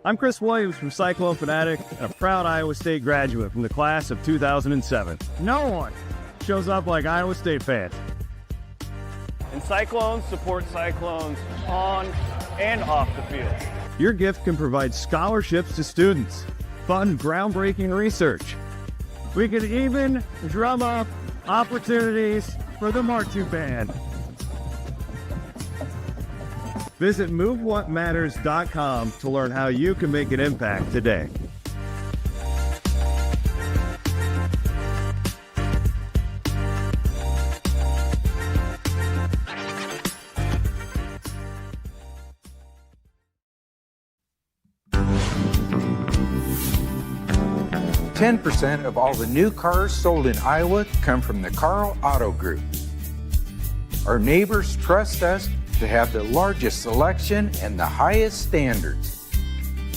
I'm Chris Williams from Cyclone Fanatic and a proud Iowa State graduate from the class of 2007. No one shows up like Iowa State fans. And Cyclones support Cyclones on and off the field. Your gift can provide scholarships to students, fund groundbreaking research. We could even drum up opportunities for the marching band. Visit MoveWhatMatters.com to learn how you can make an impact today. %10 of all the new cars sold in Iowa come from the Carl Auto Group. Our neighbors trust us to have the largest selection and the highest standards.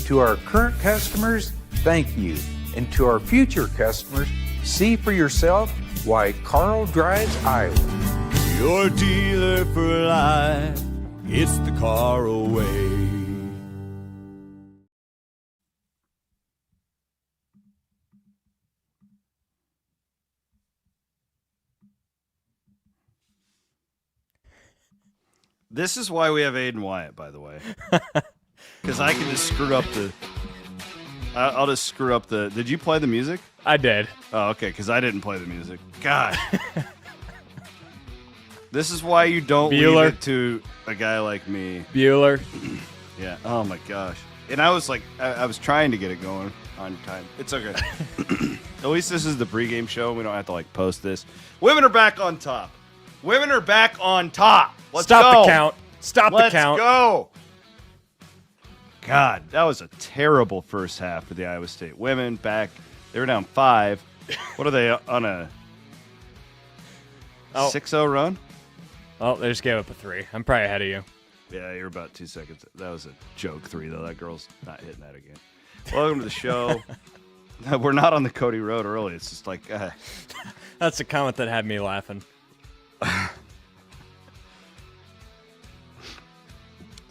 To our current customers, thank you. And to our future customers, see for yourself why Carl drives Iowa. Your dealer for life, it's the Carl way. This is why we have Aiden Wyatt, by the way. Because I can just screw up the... I'll just screw up the... Did you play the music? I did. Oh, okay, because I didn't play the music. God. This is why you don't leave it to a guy like me. Bueller. Yeah. Oh, my gosh. And I was like... I was trying to get it going on time. It's okay. At least this is the pregame show. We don't have to, like, post this. Women are back on top. Women are back on top. Let's Stop go. the count. Stop the count. Let's go. God, that was a terrible first half for the Iowa State women. Back, they were down 5. What are they on a 6-0 run? Oh, they just gave up a 3. I'm probably ahead of you. Yeah, you're about 2 seconds. That was a joke 3, though. That girl's not hitting that again. Welcome to the show. We're not on the Cody Road early. It's just like... That's a comment that had me laughing.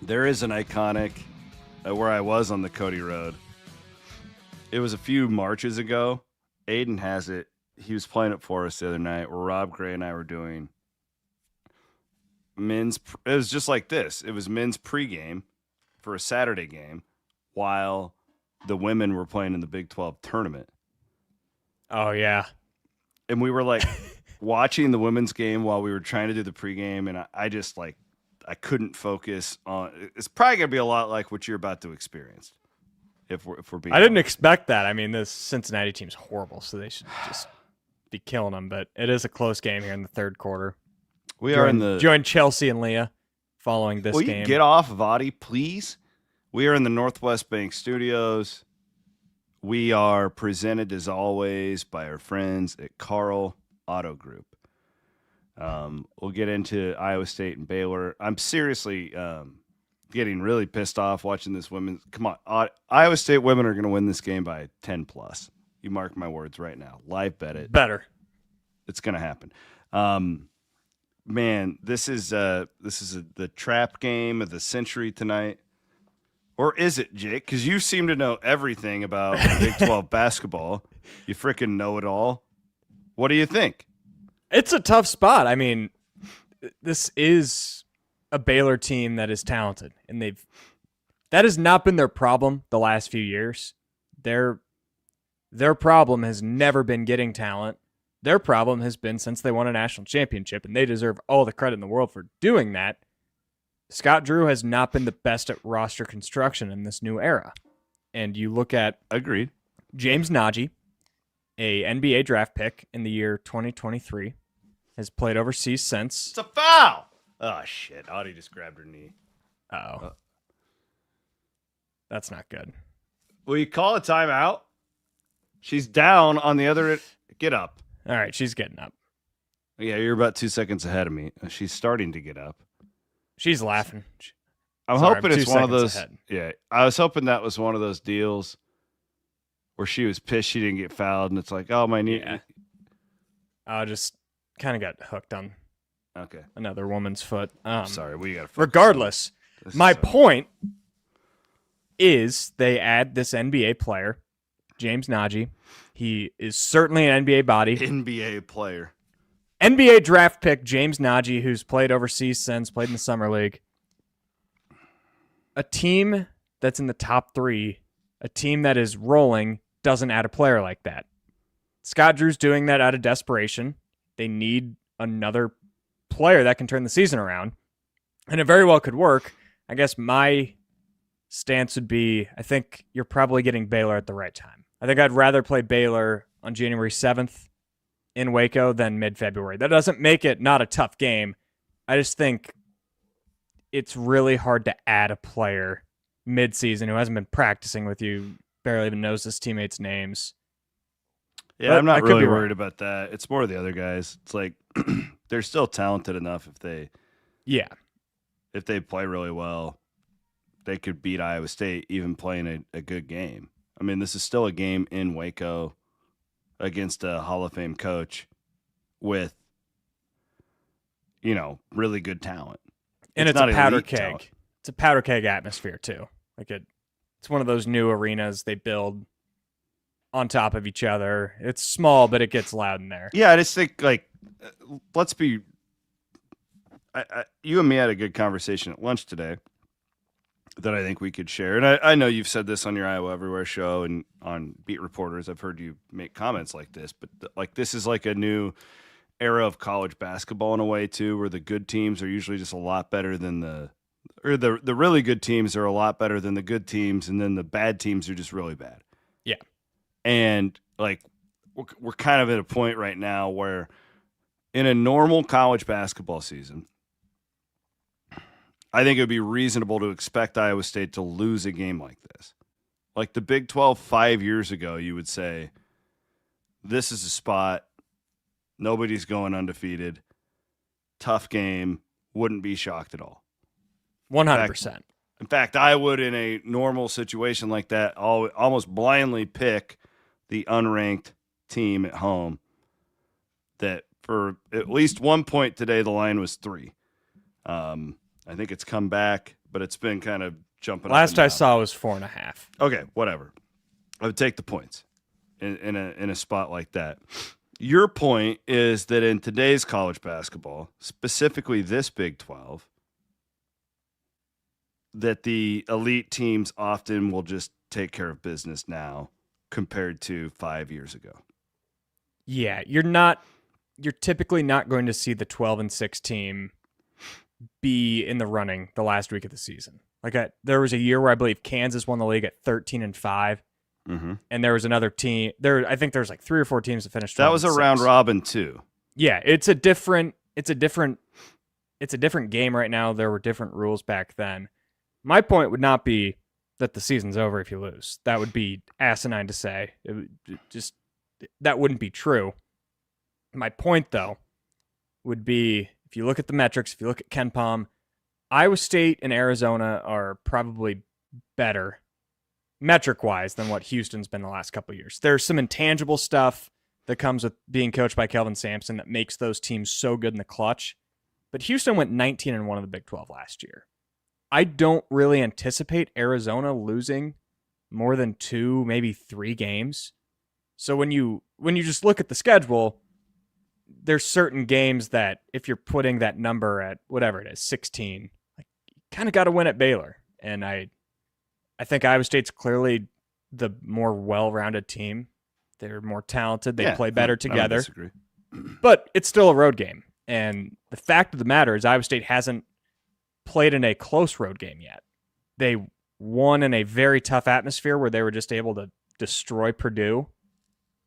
There is an iconic where I was on the Cody Road. It was a few marches ago. Aiden has it. He was playing it for us the other night where Rob Gray and I were doing men's. It was just like this. It was men's pregame for a Saturday game while the women were playing in the Big 12 tournament. Oh, yeah. And we were like watching the women's game while we were trying to do the pregame. And I just like, I couldn't focus on. It's probably gonna be a lot like what you're about to experience. If we're being, I didn't expect that. I mean, this Cincinnati team's horrible, so they should just be killing them. But it is a close game here in the third quarter. Join Chelsea and Leah following this game. Will you get off Vadi, please? We are in the Northwest Bank Studios. We are presented as always by our friends at Carl Auto Group. We'll get into Iowa State and Baylor. I'm seriously getting really pissed off watching this women. Come on. Iowa State women are going to win this game by 10 plus. You mark my words right now. Live bet it. Better. It's going to happen. Man, this is the trap game of the century tonight. Or is it, Jake? Because you seem to know everything about Big 12 basketball. You freaking know it all. What do you think? It's a tough spot. I mean, this is a Baylor team that is talented, and that has not been their problem the last few years. Their problem has never been getting talent. Their problem has been since they won a national championship, and they deserve all the credit in the world for doing that. Scott Drew has not been the best at roster construction in this new era. And you look at Agreed. James Nagy, a NBA draft pick in the year 2023, has played overseas since. It's a foul! Oh, shit. Audie just grabbed her knee. Uh-oh. That's not good. Will you call a timeout? She's down on the other... Get up. All right, she's getting up. Yeah, you're about 2 seconds ahead of me. She's starting to get up. She's laughing. I'm hoping it's one of those... Ahead. Yeah, I was hoping that was one of those deals where she was pissed she didn't get fouled, and it's like, oh, my knee... Yeah. I just kind of got hooked on another woman's foot. Sorry, we got to... Regardless, my point is they add this NBA player, James Nagy. He is certainly an NBA body. NBA player. NBA draft pick James Nagy, who's played overseas since, played in the Summer League. A team that's in the top 3, a team that is rolling, doesn't add a player like that. Scott Drew's doing that out of desperation. They need another player that can turn the season around. And it very well could work. I guess my stance would be, I think you're probably getting Baylor at the right time. I think I'd rather play Baylor on January 7th in Waco than mid-February. That doesn't make it not a tough game. I just think it's really hard to add a player mid-season who hasn't been practicing with you, barely even knows his teammates' names. Yeah, But I'm not I could really be wrong. worried about that. It's more the other guys. It's like they're still talented enough if they play really well, they could beat Iowa State even playing a good game. I mean, this is still a game in Waco against a Hall of Fame coach with, really good talent. And it's not a powder elite keg. talent. It's a powder keg atmosphere, too. It's one of those new arenas they build on top of each other. It's small, but it gets loud in there. Yeah, I just think, let's be you and me had a good conversation at lunch today that I think we could share. And I know you've said this on your Iowa Everywhere show and on Beat Reporters. I've heard you make comments like this, but this is like a new era of college basketball in a way too, where the good teams are usually just a lot better than the really good teams are a lot better than the good teams, and then the bad teams are just really bad. Yeah. And we're kind of at a point right now where in a normal college basketball season, I think it would be reasonable to expect Iowa State to lose a game like this. Like the Big 12 5 years ago, you would say, this is a spot, nobody's going undefeated, tough game, wouldn't be shocked at all. 100%. In fact, I would, in a normal situation like that, almost blindly pick the unranked team at home that for at least 1 point today, the line was 3. I think it's come back, but it's been kind of jumping Last up and I down. saw was 4.5. Okay, whatever. I would take the points in a spot like that. Your point is that in today's college basketball, specifically this Big 12, that the elite teams often will just take care of business now compared to 5 years ago. Yeah, you're typically not going to see the 12-6 team be in the running the last week of the season. There was a year where I believe Kansas won the league at 13-5, Mm-hmm. and there was another team. I think there's 3 or 4 teams that finished. That was a 12-6. round robin too. Yeah, it's a different game right now. There were different rules back then. My point would not be that the season's over if you lose. That would be asinine to say. That wouldn't be true. My point, though, would be if you look at the metrics, if you look at KenPom, Iowa State and Arizona are probably better metric-wise than what Houston's been the last couple of years. There's some intangible stuff that comes with being coached by Kelvin Sampson that makes those teams so good in the clutch. But Houston went 19-1 in the Big 12 last year. I don't really anticipate Arizona losing more than 2, maybe 3 games. So when you just look at the schedule, there's certain games that if you're putting that number at whatever it is, 16, you kind of got to win at Baylor. And I think Iowa State's clearly the more well-rounded team. They're more talented. They play better together. I don't disagree. But it's still a road game. And the fact of the matter is Iowa State hasn't played in a close road game yet. They won in a very tough atmosphere where they were just able to destroy Purdue.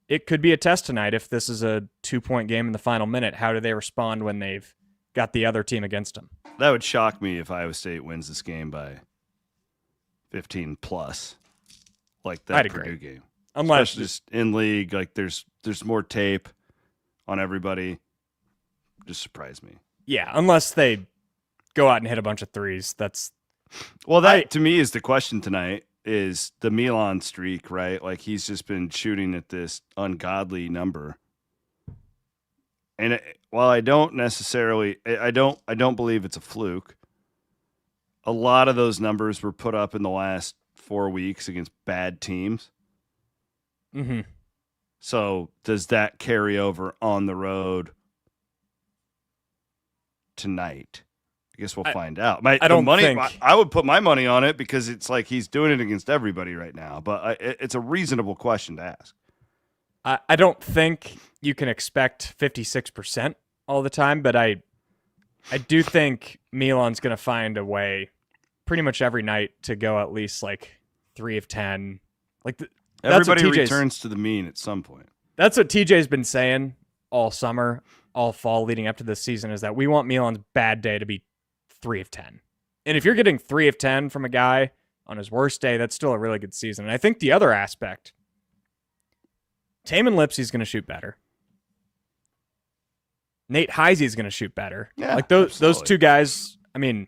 It could be a test tonight if this is a 2-point game in the final minute. How do they respond when they've got the other team against them? That would shock me if Iowa State wins this game by 15 plus, like that I'd Purdue agree. game. Unless Especially just in league, there's more tape on everybody. Just surprised me. Yeah, unless they go out and hit a bunch of threes. That to me is the question tonight. Is the Milan streak, right? He's just been shooting at this ungodly number. And while I don't believe it's a fluke. A lot of those numbers were put up in the last 4 weeks against bad teams. Mm-hmm. So does that carry over on the road tonight? I guess we'll find out. I would put my money on it because it's like he's doing it against everybody right now. But it's a reasonable question to ask. I don't think you can expect 56% all the time, but I do think Milan's going to find a way pretty much every night to go at least like 3 of 10. Like everybody returns to the mean at some point. That's what TJ's been saying all summer, all fall leading up to this season, is that we want Milan's bad day to be 3 of 10. And if you're getting 3 of 10 from a guy on his worst day, that's still a really good season. And I think the other aspect, Taman Lipsey's going to shoot better. Nate Heisey's going to shoot better. Yeah, like those two guys. I mean,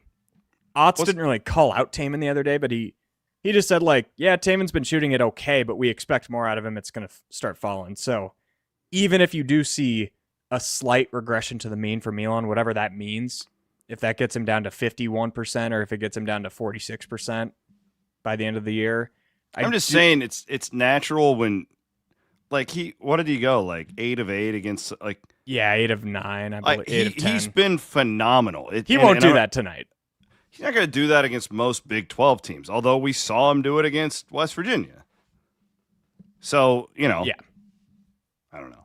Otts didn't really call out Taman the other day, but he just said like, yeah, Taman's been shooting it okay, but we expect more out of him. It's going to start falling. So even if you do see a slight regression to the mean for Milan, whatever that means, if that gets him down to 51% or if it gets him down to 46% by the end of the year, I'm just saying it's natural when. Like what did he go? Like 8 of 8 against like 8 of 9. I believe 8 of 10. He's been phenomenal. He won't do that tonight. He's not going to do that against most Big 12 teams. Although we saw him do it against West Virginia. So I don't know.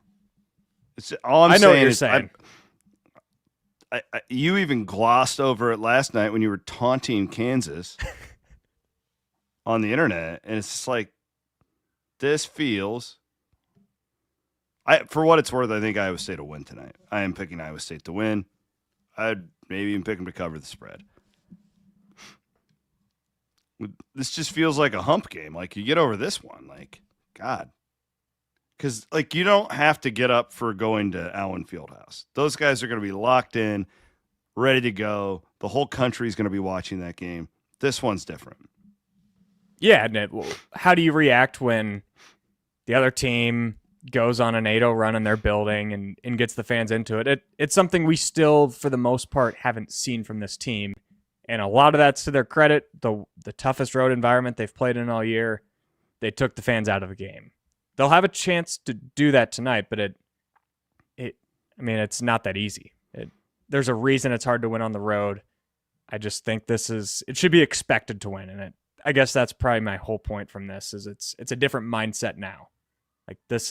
It's all I'm I know saying what you're is saying. You even glossed over it last night when you were taunting Kansas on the internet, and it's just like this feels. For what it's worth, I think Iowa State will win tonight. I am picking Iowa State to win. I'd maybe even pick them to cover the spread. This just feels like a hump game. Like, you get over this one. Like, God. Because, like, you don't have to get up for going to Allen Fieldhouse. Those guys are going to be locked in, ready to go. The whole country is going to be watching that game. This one's different. Yeah, how do you react when the other team goes on an 8-0 run in their building and gets the fans into it? It's something we still, for the most part, haven't seen from this team. And a lot of that's to their credit. The toughest road environment they've played in all year, they took the fans out of the game. They'll have a chance to do that tonight, but it's not that easy. There's a reason it's hard to win on the road. I just think it should be expected to win. And I guess that's probably my whole point from this is it's a different mindset now. Like this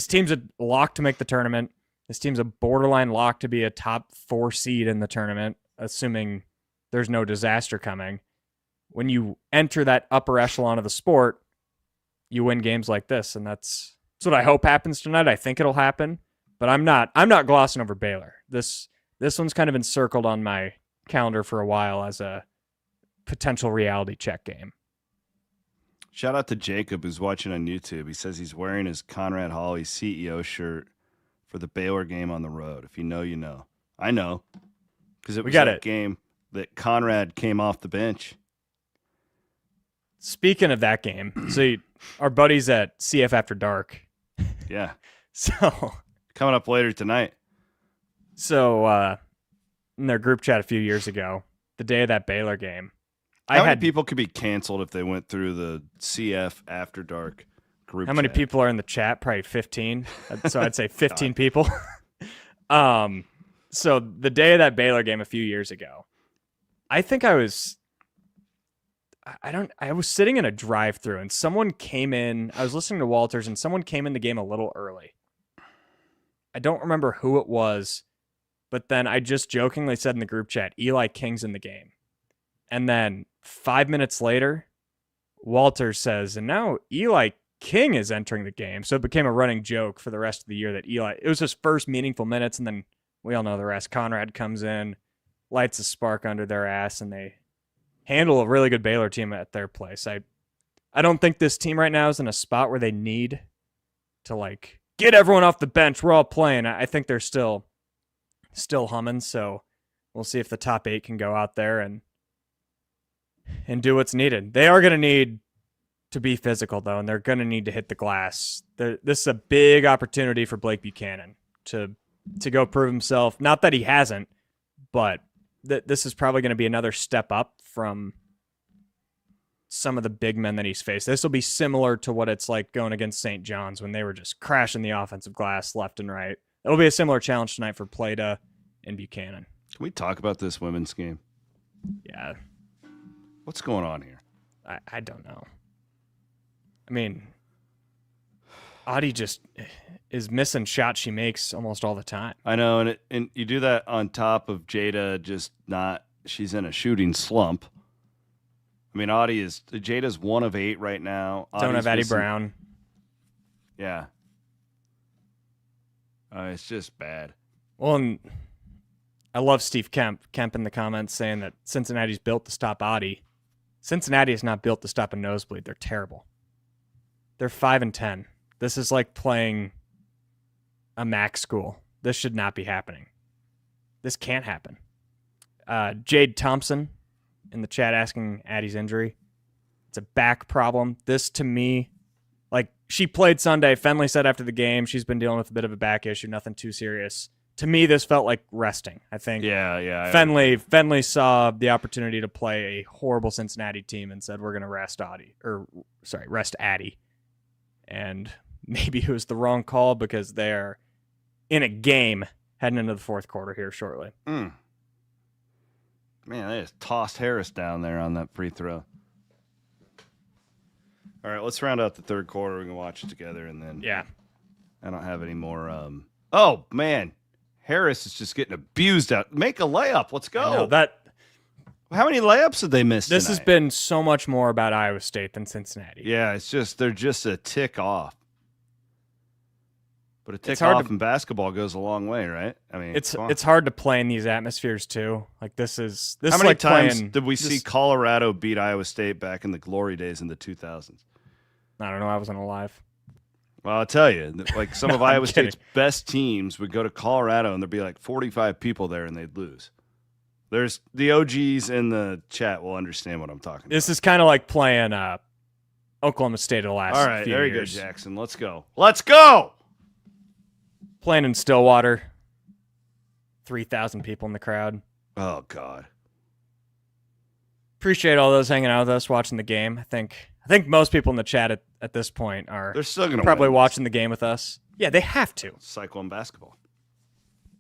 team's a lock to make the tournament. This team's a borderline lock to be a top 4 seed in the tournament, assuming there's no disaster coming. When you enter that upper echelon of the sport, you win games like this, and that's what I hope happens tonight. I think it'll happen, but I'm not glossing over Baylor. This one's kind of encircled on my calendar for a while as a potential reality check game. Shout out to Jacob, who's watching on YouTube. He says he's wearing his Conrad Hawley CEO shirt for the Baylor game on the road. If you know, you know. I know, because it was that game that Conrad came off the bench. Speaking of that game, so our buddies at CF After Dark. Yeah. So coming up later tonight. So in their group chat a few years ago, the day of that Baylor game, How many people could be canceled if they went through the CF After Dark group How many chat? people are in the chat? Probably 15. So I'd say 15 people. So the day of that Baylor game a few years ago, I think I was sitting in a drive-thru and someone came in. I was listening to Walters and someone came in the game a little early. I don't remember who it was, but then I just jokingly said in the group chat, Eli King's in the game. And then 5 minutes later, Walters says, and now Eli King is entering the game. So it became a running joke for the rest of the year that it was his first meaningful minutes, and then we all know the rest. Conrad comes in, lights a spark under their ass, and they handle a really good Baylor team at their place. I don't think this team right now is in a spot where they need to like get everyone off the bench. We're all playing. I think they're still humming. So we'll see if the top 8 can go out there and do what's needed. They are going to need to be physical though, and they're going to need to hit the glass. This is a big opportunity for Blake Buchanan to go prove himself. Not that he hasn't, but this is probably going to be another step up from some of the big men that he's faced. This will be similar to what it's like going against St. John's when they were just crashing the offensive glass left and right. It'll be a similar challenge tonight for Plata and Buchanan. Can we talk about this women's game? Yeah. What's going on here? I don't know. I mean, Audie just is missing shots she makes almost all the time. I know, and you do that on top of Jada she's in a shooting slump. I mean, Jada's 1 of 8 right now. Don't have Addie missing, Brown. Yeah. It's just bad. Well, and I love Steve Kemp in the comments saying that Cincinnati's built to stop Audie. Cincinnati is not built to stop a nosebleed. They're terrible. They're 5-10. This is like playing a MAC school. This should not be happening. This can't happen. Jade Thompson in the chat asking Addie's injury. It's a back problem. This, to me, like, she played Sunday. Fenley said after the game she's been dealing with a bit of a back issue, nothing too serious. To me, this felt like resting. I think Fenley saw the opportunity to play a horrible Cincinnati team and said, we're going to rest Addie. And maybe it was the wrong call because they're in a game heading into the fourth quarter here shortly. Man, they just tossed Harris down there on that free throw. All right, let's round out the third quarter. We can watch it together, and then I don't have any more. Oh man, Harris is just getting abused out. Make a layup. Let's go. How many layups did they miss? This tonight? has been so much more about Iowa State than Cincinnati. Yeah, they're just a tick off. But a tick off in basketball goes a long way, right? I mean, it's hard to play in these atmospheres too. Like this is how many like times did we see Colorado beat Iowa State back in the glory days in the 2000s? I don't know. I wasn't alive. Well, I'll tell you, like some of Iowa kidding. State's best teams would go to Colorado and there'd be like 45 people there and they'd lose. There's the OGs in the chat will understand what I'm talking about. This is kind of like playing Oklahoma State of the last. All right, few there years. you go, Jackson. Let's go. Let's go. Playing in Stillwater, 3,000 people in the crowd. Oh God. Appreciate all those hanging out with us, watching the game. I think most people in the chat at this point They're still gonna probably win watching the game with us. Yeah, they have to. Cyclone basketball.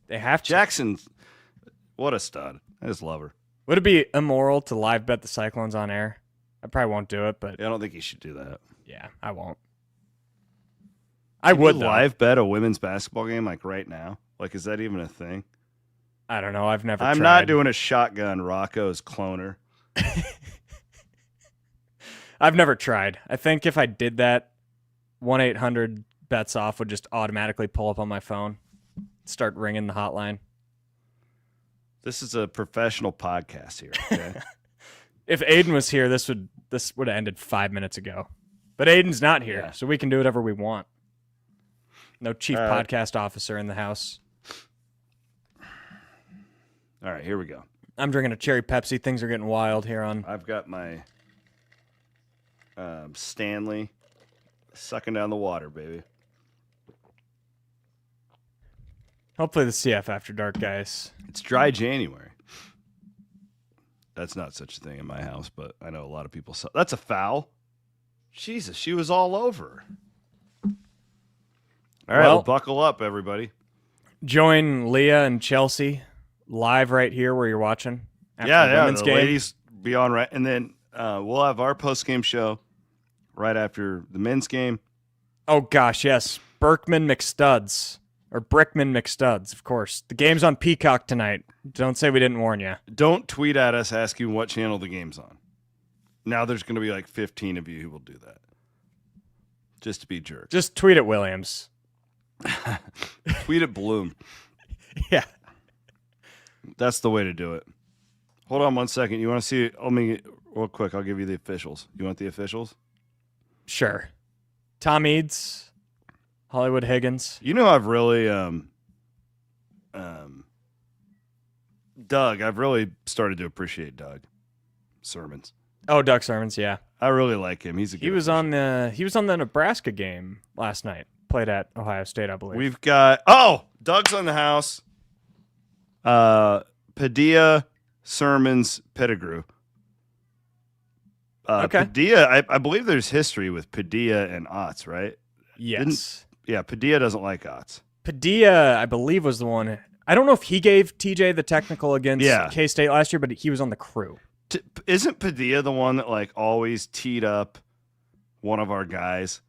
They have to. Jackson, what a stud. I just love her. Would it be immoral to live bet the Cyclones on air? I probably won't do it, but Yeah, I don't think you should do that. yeah, I won't. I would though. live bet a women's basketball game like right now. Like, is that even a thing? I don't know. I've never. I'm tried. not doing a shotgun Rocco's cloner. I've never tried. I think if I did that, 1-800 bets off would just automatically pull up on my phone, start ringing the hotline. This is a professional podcast here. Okay? If Aiden was here, this would have ended 5 minutes ago. But Aiden's not here, so we can do whatever we want. No chief podcast officer in the house. All right, here we go. I'm drinking a cherry Pepsi. Things are getting wild here on. I've got my Stanley sucking down the water, baby. Hopefully the CF After Dark guys. It's dry January. That's not such a thing in my house, but I know a lot of people saw. That's a foul. Jesus, she was all over. All right, well, buckle up, everybody. Join Leah and Chelsea live right here where you're watching. After the women's game. Ladies be on right, and then we'll have our post-game show right after the men's game. Oh gosh, yes, Brickman McStuds, of course. The game's on Peacock tonight. Don't say we didn't warn you. Don't tweet at us asking what channel the game's on. Now there's going to be like 15 of you who will do that. Just to be jerks. Just tweet at Williams. Tweet at Bloom. Yeah. That's the way to do it. Hold on 1 second. You want to see? Let me real quick. I'll give you the officials. You want the officials? Sure. Tom Eads, Hollywood Higgins. You know, I've really, Doug. I've really started to appreciate Doug Sermons. Oh, Doug Sermons. Yeah, I really like him. He was on the Nebraska game last night. Played at Ohio State, I believe. We've got Doug's on the house. Padilla, Sermons, Pettigrew. Okay. Padilla, I believe there's history with Padilla and Otts, right? Yes. Padilla doesn't like Otts. Padilla, I believe, was the one. I don't know if he gave TJ the technical against K-State last year, but he was on the crew. Isn't Padilla the one that like always teed up one of our guys?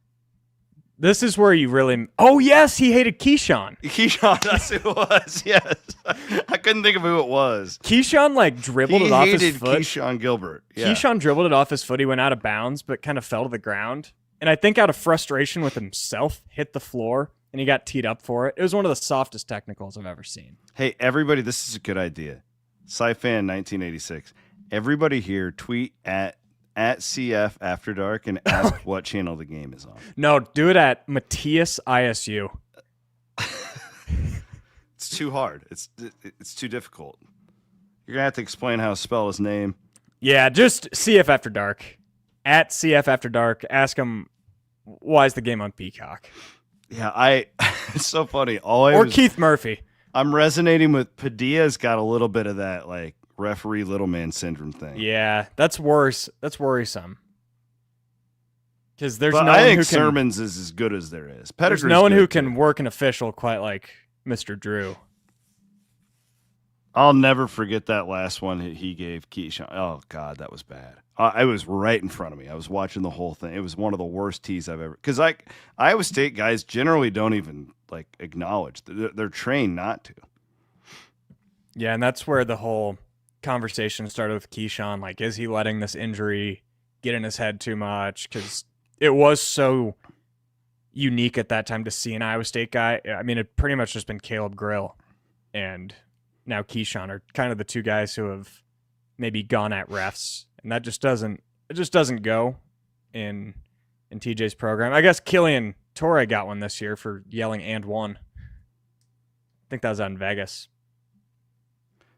This is where you really... Oh, yes, he hated Keyshawn. Keyshawn, that's who it was, yes. I couldn't think of who it was. Keyshawn, like, dribbled it off his foot. He hated Keyshawn Gilbert. Yeah. Keyshawn dribbled it off his foot. He went out of bounds, but kind of fell to the ground. And I think out of frustration with himself, hit the floor, and he got teed up for it. It was one of the softest technicals I've ever seen. Hey, everybody, this is a good idea. SciFan 1986. Everybody here tweet at CF After Dark and ask what channel the game is on. No, do it at Matthias ISU. It's too hard. It's too difficult. You're gonna have to explain how to spell his name. Yeah, just CF After Dark. At CF After Dark. Ask him why is the game on Peacock. Yeah, it's so funny. Keith Murphy. I'm resonating with Padilla's got a little bit of that like referee little man syndrome thing. Yeah, that's worse. That's worrisome. Because there's but no I one think who can, Sermons is as good as there is. There's no one who can work an official quite like Mr. Drew. I'll never forget that last one he gave Keyshawn. Oh, God, that was bad. I was right in front of me. I was watching the whole thing. It was one of the worst tees I've ever... Because Iowa State guys generally don't even like acknowledge. They're trained not to. Yeah, and that's where the whole conversation started with Keyshawn. Like, is he letting this injury get in his head too much? Because it was so unique at that time to see an Iowa State guy. I mean, it pretty much just been Caleb Grill and now Keyshawn are kind of the two guys who have maybe gone at refs, and that just doesn't go in TJ's program. I guess Killian Torre got one this year for yelling "and one." I think that was out in Vegas.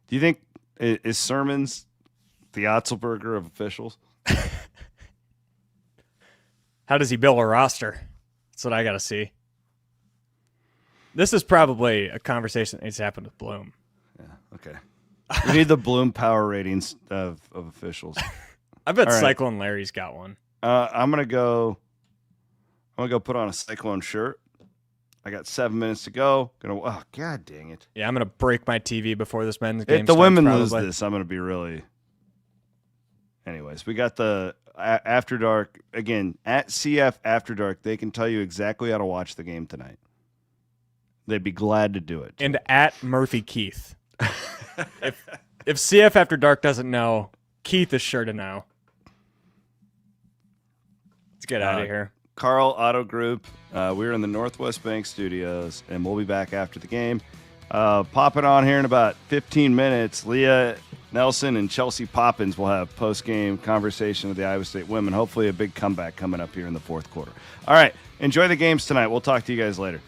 Do you think is Sermons the Otzelberger of officials? How does he build a roster? That's what I got to see. This is probably a conversation that needs to happen with Bloom. Yeah, okay. We need the Bloom power ratings of officials. I bet right. Cyclone Larry's got one. I'm gonna go put on a Cyclone shirt. I got 7 minutes to go. Oh, God dang it. Yeah, I'm gonna break my TV before this men's game If the starts, women probably. lose this, I'm gonna be really. Anyways, we got the After Dark again at CF After Dark. They can tell you exactly how to watch the game tonight. They'd be glad to do it. And at Murphy Keith. If CF After Dark doesn't know, Keith is sure to know. Let's get out of here. Carl Auto Group. We're in the Northwest Bank Studios, and we'll be back after the game. Popping on here in about 15 minutes. Leah Nelson and Chelsea Poppins will have post-game conversation with the Iowa State women. Hopefully a big comeback coming up here in the fourth quarter. All right. Enjoy the games tonight. We'll talk to you guys later.